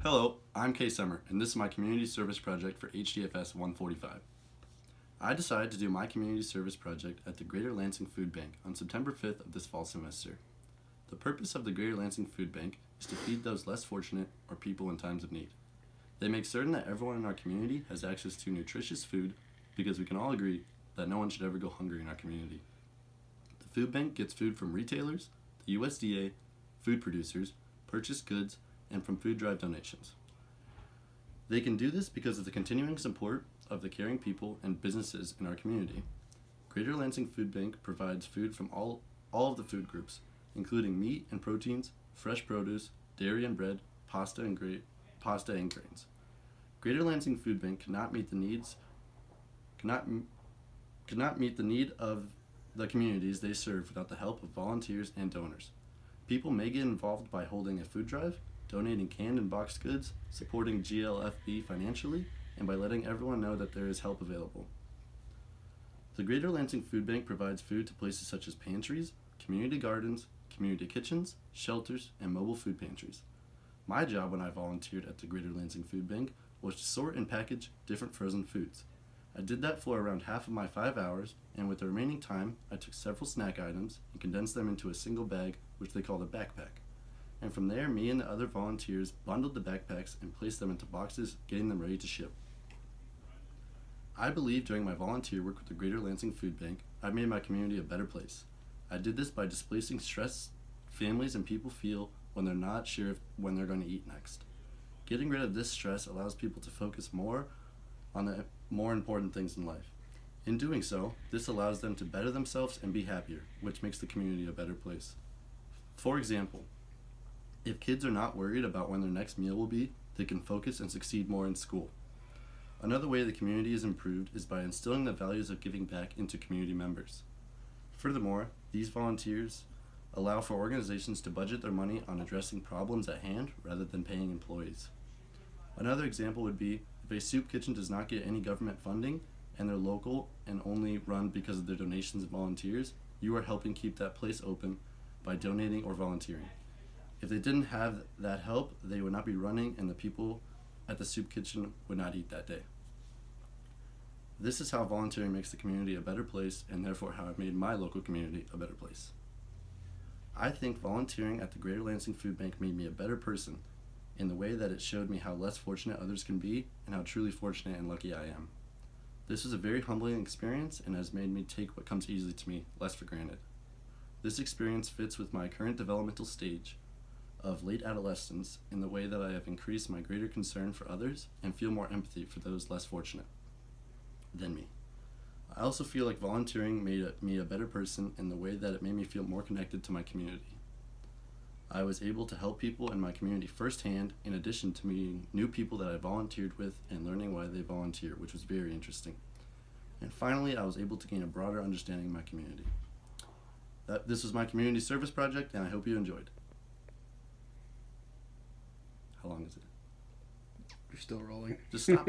Hello, I'm Kaes Emert, and this is my community service project for HDFS 145. I decided to do my community service project at the Greater Lansing Food Bank on September 5th of this fall semester. The purpose of the Greater Lansing Food Bank is to feed those less fortunate or people in times of need. They make certain that everyone in our community has access to nutritious food because we can all agree that no one should ever go hungry in our community. The food bank gets food from retailers, the USDA, food producers, purchased goods, and from food drive donations. They can do this because of the continuing support of the caring people and businesses in our community. Greater Lansing Food Bank provides food from all of the food groups, including meat and proteins, fresh produce, dairy and bread, pasta and grains. Greater Lansing Food Bank cannot meet the need of the communities they serve without the help of volunteers and donors. People may get involved by holding a food drive, donating canned and boxed goods, supporting GLFB financially, and by letting everyone know that there is help available. The Greater Lansing Food Bank provides food to places such as pantries, community gardens, community kitchens, shelters, and mobile food pantries. My job when I volunteered at the Greater Lansing Food Bank was to sort and package different frozen foods. I did that for around half of my 5 hours, and with the remaining time, I took several snack items and condensed them into a single bag, which they called a backpack. And from there, me and the other volunteers bundled the backpacks and placed them into boxes, getting them ready to ship. I believe during my volunteer work with the Greater Lansing Food Bank, I've made my community a better place. I did this by displacing stress families and people feel when they're not sure when they're going to eat next. Getting rid of this stress allows people to focus more on the more important things in life. In doing so, this allows them to better themselves and be happier, which makes the community a better place. For example, if kids are not worried about when their next meal will be, they can focus and succeed more in school. Another way the community is improved is by instilling the values of giving back into community members. Furthermore, these volunteers allow for organizations to budget their money on addressing problems at hand rather than paying employees. Another example would be if a soup kitchen does not get any government funding and they're local and only run because of their donations and volunteers, you are helping keep that place open by donating or volunteering. If they didn't have that help, they would not be running and the people at the soup kitchen would not eat that day. This is how volunteering makes the community a better place and therefore how I've made my local community a better place. I think volunteering at the Greater Lansing Food Bank made me a better person in the way that it showed me how less fortunate others can be and how truly fortunate and lucky I am. This was a very humbling experience and has made me take what comes easily to me less for granted. This experience fits with my current developmental stage of late adolescence in the way that I have increased my greater concern for others and feel more empathy for those less fortunate than me. I also feel like volunteering made me a better person in the way that it made me feel more connected to my community. I was able to help people in my community firsthand in addition to meeting new people that I volunteered with and learning why they volunteer, which was very interesting. And finally, I was able to gain a broader understanding of my community. This was my community service project, and I hope you enjoyed. How long is it? You're still rolling. Just stop.